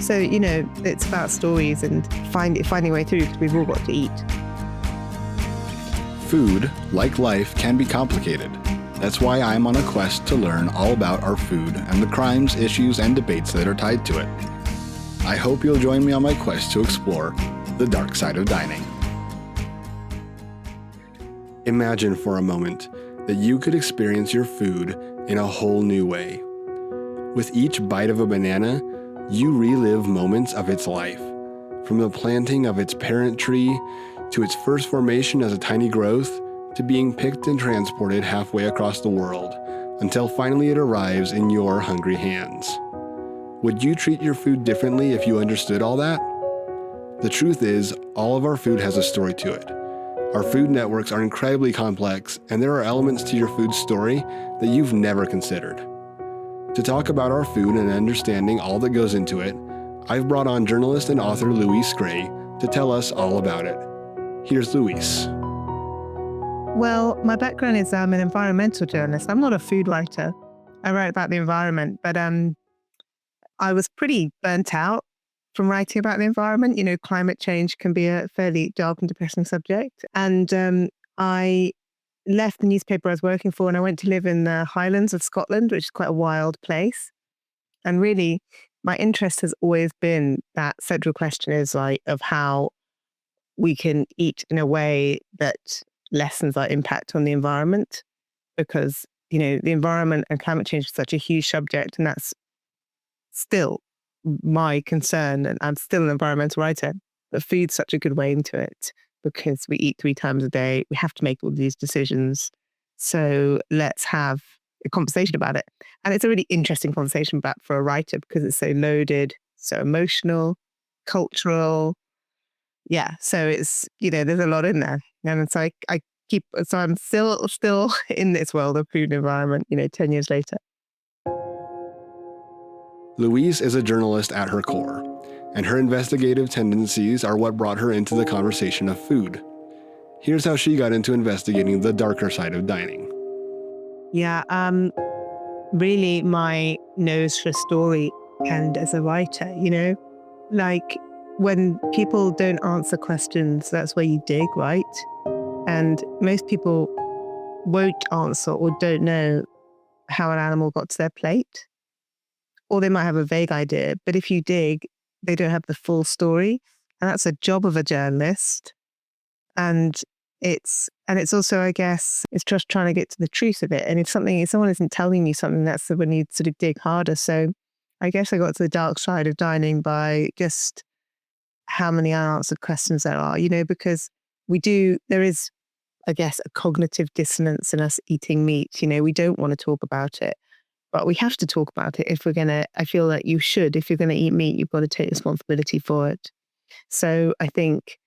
So, it's about stories and finding a way through because we've all got to eat. Food, like life, can be complicated. That's why I'm on a quest to learn all about our food and the crimes, issues, and debates that are tied to it. I hope you'll join me on my quest to explore the dark side of dining. Imagine for a moment that you could experience your food in a whole new way. With each bite of a banana, you relive moments of its life, from the planting of its parent tree to its first formation as a tiny growth, to being picked and transported halfway across the world, until finally it arrives in your hungry hands. Would you treat your food differently if you understood all that? The truth is, all of our food has a story to it. Our food networks are incredibly complex, and there are elements to your food story that you've never considered. To talk about our food and understanding all that goes into it, I've brought on journalist and author Louise Gray to tell us all about it. Here's Louise. Well, my background is I'm an environmental journalist. I'm not a food writer. I write about the environment, but I was pretty burnt out from writing about the environment. Climate change can be a fairly dark and depressing subject. And I left the newspaper I was working for and I went to live in the Highlands of Scotland, which is quite a wild place. And really, my interest has always been that central question is of how we can eat in a way that lessens our impact on the environment. Because, the environment and climate change is such a huge subject, and that's still my concern. And I'm still an environmental writer, but food's such a good way into it because we eat 3 times a day. We have to make all these decisions. So let's have a conversation about it. And it's a really interesting conversation for a writer because it's so loaded, so emotional, cultural. Yeah. So it's, there's a lot in there. And so I'm still in this world of food and environment, 10 years later. Louise is a journalist at her core, and her investigative tendencies are what brought her into the conversation of food. Here's how she got into investigating the darker side of dining. Yeah, really my nose for story and as a writer, like when people don't answer questions, that's where you dig, right? And most people won't answer or don't know how an animal got to their plate. Or they might have a vague idea, but if you dig, they don't have the full story. And that's a job of a journalist. And it's also, I guess, it's just trying to get to the truth of it. And if someone isn't telling you something, that's when you sort of dig harder. So I guess I got to the dark side of dining by just how many unanswered questions there are, because there is, I guess, a cognitive dissonance in us eating meat. We don't want to talk about it. But we have to talk about it I feel like you should, if you're going to eat meat, you've got to take responsibility for it. So I think,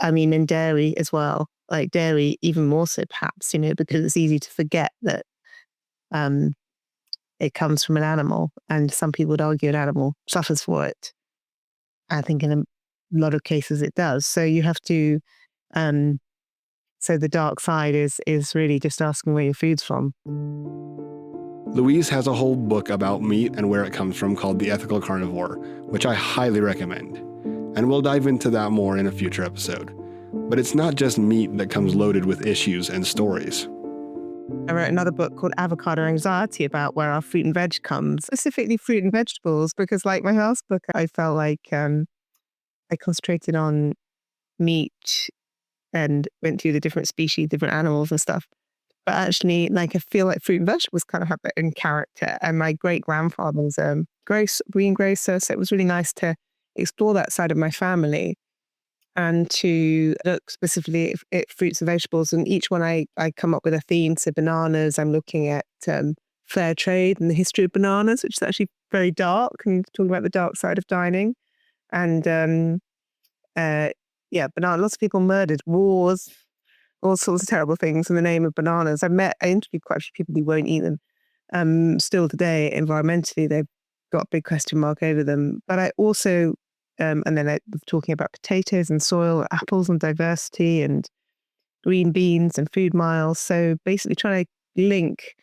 in dairy as well, like dairy even more so perhaps, because it's easy to forget that it comes from an animal and some people would argue an animal suffers for it. I think in a lot of cases it does. So you have to, so the dark side is really just asking where your food's from. Louise has a whole book about meat and where it comes from called The Ethical Carnivore, which I highly recommend. And we'll dive into that more in a future episode. But it's not just meat that comes loaded with issues and stories. I wrote another book called Avocado Anxiety about where our fruit and veg comes, specifically fruit and vegetables, because like my last book, I felt like I concentrated on meat and went through the different species, different animals and stuff. But actually, I feel like fruit and vegetables kind of have their own character. And my great-grandfather was a greengrocer, so it was really nice to explore that side of my family and to look specifically at fruits and vegetables. And each one I come up with a theme. So bananas, I'm looking at fair trade and the history of bananas, which is actually very dark, and talking about the dark side of dining. And lots of people murdered, wars, all sorts of terrible things in the name of bananas. I interviewed quite a few people who won't eat them. Still today, environmentally, they've got a big question mark over them. But I also, and then I was talking about potatoes and soil, apples and diversity, and green beans and food miles. So basically trying to link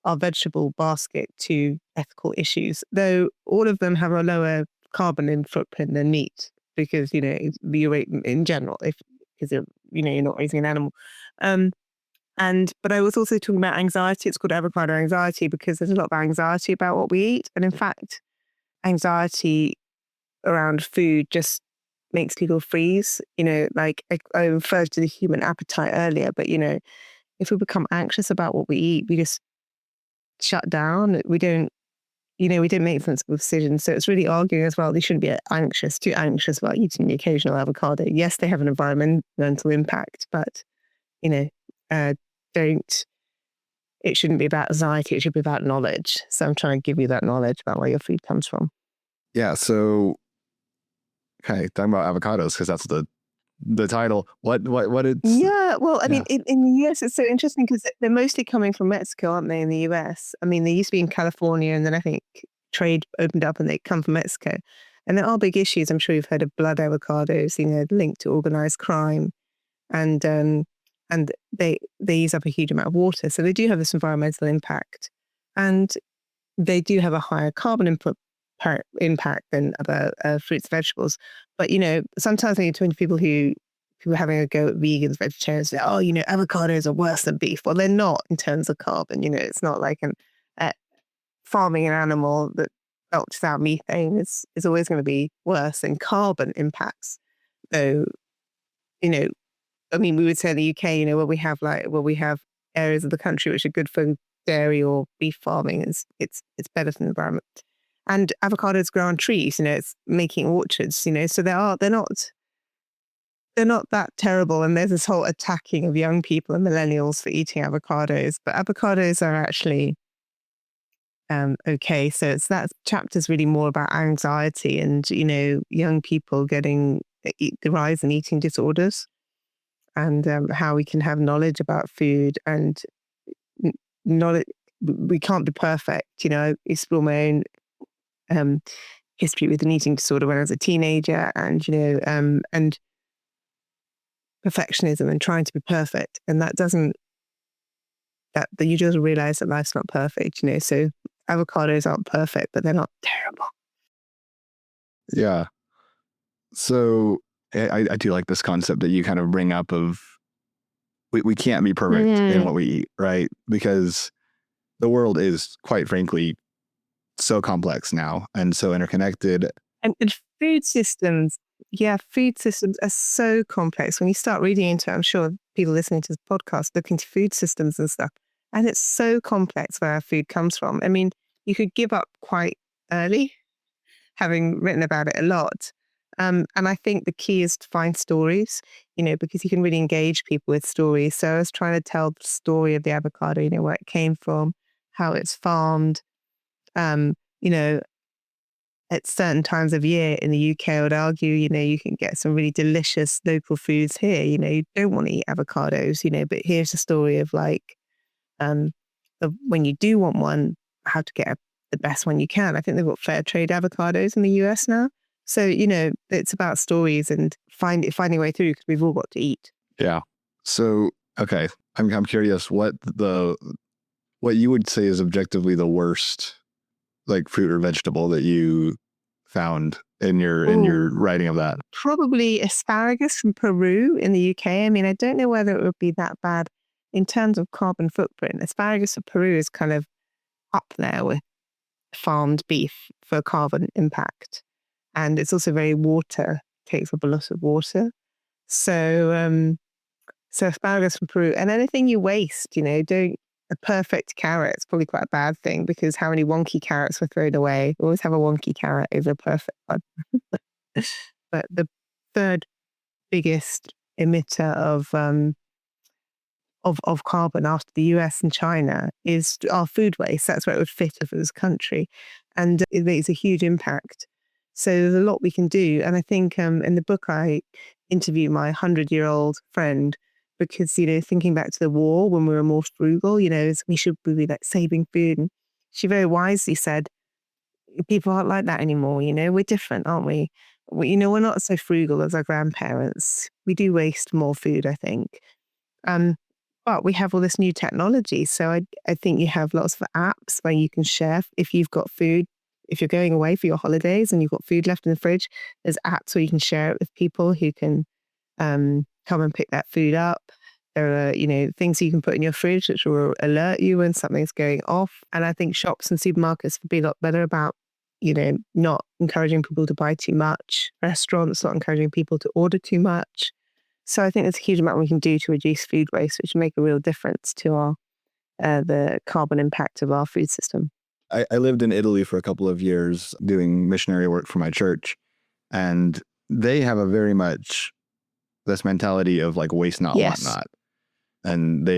our vegetable basket to ethical issues, though all of them have a lower carbon footprint than meat because, you in general, because you're not raising an animal. But I was also talking about anxiety. It's called avocado anxiety because there's a lot of anxiety about what we eat. And in fact, anxiety around food just makes people freeze. Like I referred to the human appetite earlier, but if we become anxious about what we eat, we just shut down. We don't make sensible decisions. So it's really arguing as well. They shouldn't be too anxious about eating the occasional avocado. Yes, they have an environmental impact, but it shouldn't be about anxiety. It should be about knowledge. So I'm trying to give you that knowledge about where your food comes from. Yeah. So, okay, talking about avocados because that's the title. What it's? Yeah. Well, I mean, in the US, it's so interesting because they're mostly coming from Mexico, aren't they? In the US, I mean, they used to be in California, and then I think trade opened up, and they come from Mexico. And there are big issues. I'm sure you've heard of blood avocados, linked to organized crime, and they use up a huge amount of water. So they do have this environmental impact, and they do have a higher carbon impact than other fruits and vegetables. But sometimes when you're talking to people who are having a go at vegans, vegetarians, say, oh, avocados are worse than beef. Well, they're not in terms of carbon. It's not like farming an animal that belches out methane is always going to be worse than carbon impacts. So, I mean, we would say in the UK, where we have areas of the country which are good for dairy or beef farming, it's better for the environment. And avocados grow on trees, it's making orchards, so they're not that terrible. And there's this whole attacking of young people and millennials for eating avocados, but avocados are actually okay. So that chapter's really more about anxiety and, young people getting the rise in eating disorders. And how we can have knowledge about food and knowledge. We can't be perfect. I explore my own history with an eating disorder when I was a teenager, and and perfectionism and trying to be perfect, and you just realize that life's not perfect. So avocados aren't perfect, but they're not terrible. Yeah. So I do like this concept that you kind of bring up of we can't be perfect in what we eat, right? Because the world is, quite frankly, so complex now and so interconnected. And food systems are so complex. When you start reading into it, I'm sure people listening to this podcast look into food systems and stuff, and it's so complex where our food comes from. I mean, you could give up quite early, having written about it a lot. And I think the key is to find stories, because you can really engage people with stories. So I was trying to tell the story of the avocado, where it came from, how it's farmed, at certain times of year in the UK, I would argue, you can get some really delicious local foods here. You don't want to eat avocados, but here's a story of of when you do want one, how to get the best one you can. I think they've got fair trade avocados in the US now. So, it's about stories and finding a way through because we've all got to eat. Yeah. So, okay. I'm curious what you would say is objectively the worst fruit or vegetable that you found in your writing of that. Probably asparagus from Peru in the UK. I mean, I don't know whether it would be that bad in terms of carbon footprint. Asparagus from Peru is kind of up there with farmed beef for carbon impact. And it's also takes up a lot of water. So asparagus from Peru, and anything you waste, a perfect carrot is probably quite a bad thing because how many wonky carrots were thrown away? We always have a wonky carrot over a perfect one. But the third biggest emitter of carbon after the US and China is our food waste. That's where it would fit if it was a country. And it makes a huge impact. So there's a lot we can do. And I think in the book, I interview my 100-year-old friend because, thinking back to the war when we were more frugal, we should be saving food. And she very wisely said, people aren't like that anymore. We're different, aren't we? We're not so frugal as our grandparents. We do waste more food, I think. But we have all this new technology. So I think you have lots of apps where you can share if you've got food if you're going away for your holidays and you've got food left in the fridge, there's apps where you can share it with people who can come and pick that food up. There are, things you can put in your fridge which will alert you when something's going off. And I think shops and supermarkets would be a lot better about, not encouraging people to buy too much. Restaurants not encouraging people to order too much. So I think there's a huge amount we can do to reduce food waste, which will make a real difference to our the carbon impact of our food system. I lived in Italy for a couple of years doing missionary work for my church, and they have a very much this mentality of like waste not, Yes. want not. And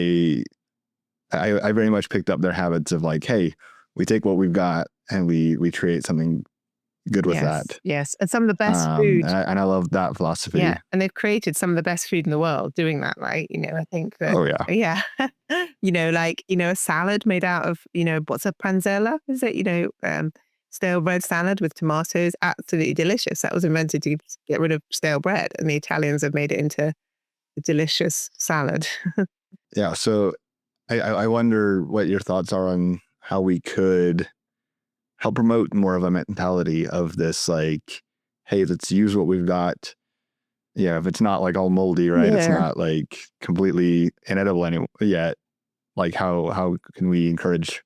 I very much picked up their habits of like, hey, we take what we've got and we create something good with that. Yes. And some of the best food. And I love that philosophy. Yeah. And they've created some of the best food in the world doing that, right? I think that. Oh, yeah. Yeah. A salad made out of, what's a panzella? Is it, stale bread salad with tomatoes? Absolutely delicious. That was invented to get rid of stale bread. And the Italians have made it into a delicious salad. Yeah. So I wonder what your thoughts are on how we could help promote more of a mentality of this, like, hey, let's use what we've got. Yeah, if it's not like all moldy, right? Yeah. It's not like completely inedible yet. Like, how can we encourage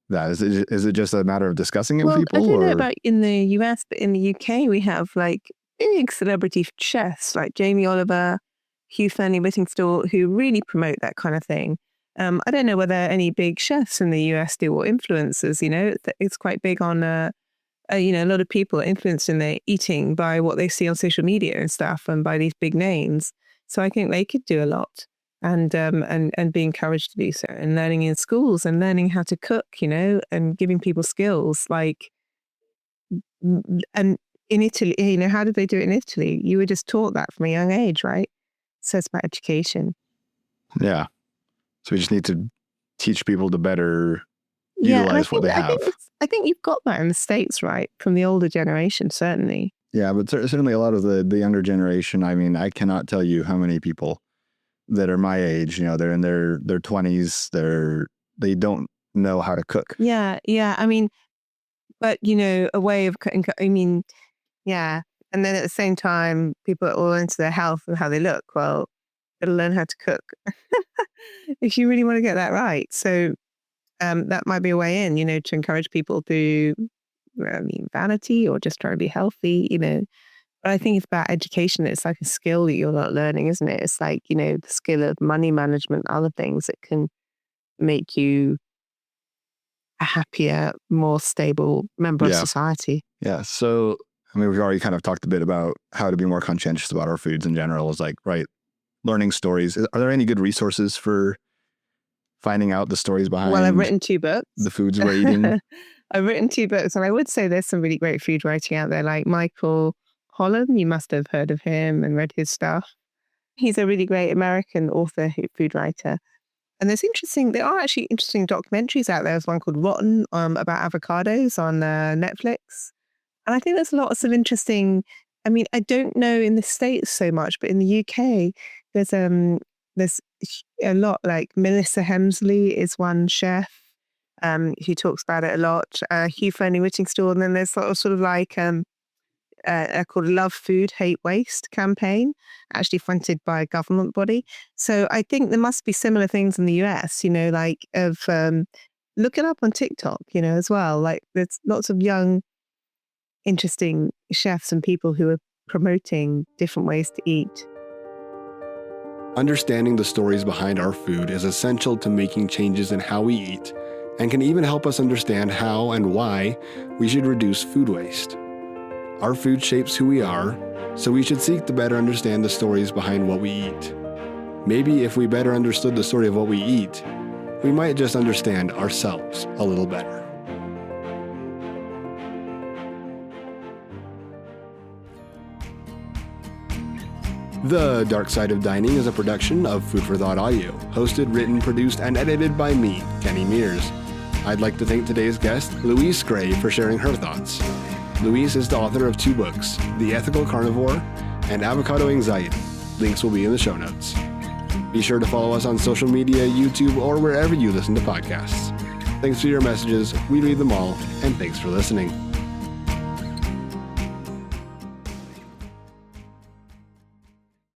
that? Is it just a matter of discussing it with people? I don't know about in the US, but in the UK, we have like big celebrity chefs like Jamie Oliver, Hugh Fearnley-Whittingstall, who really promote that kind of thing. I don't know whether any big chefs in the US do, or influencers. It's quite big on, a lot of people are influenced in their eating by what they see on social media and stuff, and by these big names. So I think they could do a lot, and be encouraged to do so, and learning in schools and learning how to cook, and giving people skills like, and in Italy, how did they do it in Italy? You were just taught that from a young age, right? So it's about education. Yeah. So we just need to teach people to better utilize what they have. I think you've got that in the States, right? From the older generation, certainly. Yeah, but certainly a lot of the younger generation, I mean, I cannot tell you how many people that are my age, they're in their 20s, they don't know how to cook. Yeah. I mean, but, a way of, yeah. And then at the same time, people are all into their health and how they look. Well, gotta learn how to cook if you really want to get that right. So that might be a way in, to encourage people to, vanity or just try to be healthy, But I think it's about education. It's like a skill that you're not learning, isn't it? It's like, the skill of money management, other things that can make you a happier, more stable member of society. Yeah. So, I mean, we've already kind of talked a bit about how to be more conscientious about our foods in general, is like, right, learning stories. Are there any good resources for finding out the stories behind? Well, I've written 2 books. The foods we're eating. I've written 2 books, and I would say there's some really great food writing out there, like Michael Holland. You must have heard of him and read his stuff. He's a really great American author, food writer. And there are actually interesting documentaries out there. There's one called Rotten about avocados on Netflix. And I think there's lots of interesting, I don't know in the States so much, but in the UK, there's a lot, like Melissa Hemsley is one chef who talks about it a lot. Hugh Fearnley-Whittingstall, and then there's sort of like called Love Food, Hate Waste campaign, actually funded by a government body. So I think there must be similar things in the US, look it up on TikTok, as well. Like there's lots of young, interesting chefs and people who are promoting different ways to eat. Understanding the stories behind our food is essential to making changes in how we eat, and can even help us understand how and why we should reduce food waste. Our food shapes who we are, so we should seek to better understand the stories behind what we eat. Maybe if we better understood the story of what we eat, we might just understand ourselves a little better. The Dark Side of Dining is a production of Food for Thought Audio, hosted, written, produced, and edited by me, Kenny Mears. I'd like to thank today's guest, Louise Gray, for sharing her thoughts. Louise is the author of 2 books, The Ethical Carnivore and Avocado Anxiety. Links will be in the show notes. Be sure to follow us on social media, YouTube, or wherever you listen to podcasts. Thanks for your messages. We read them all, and thanks for listening.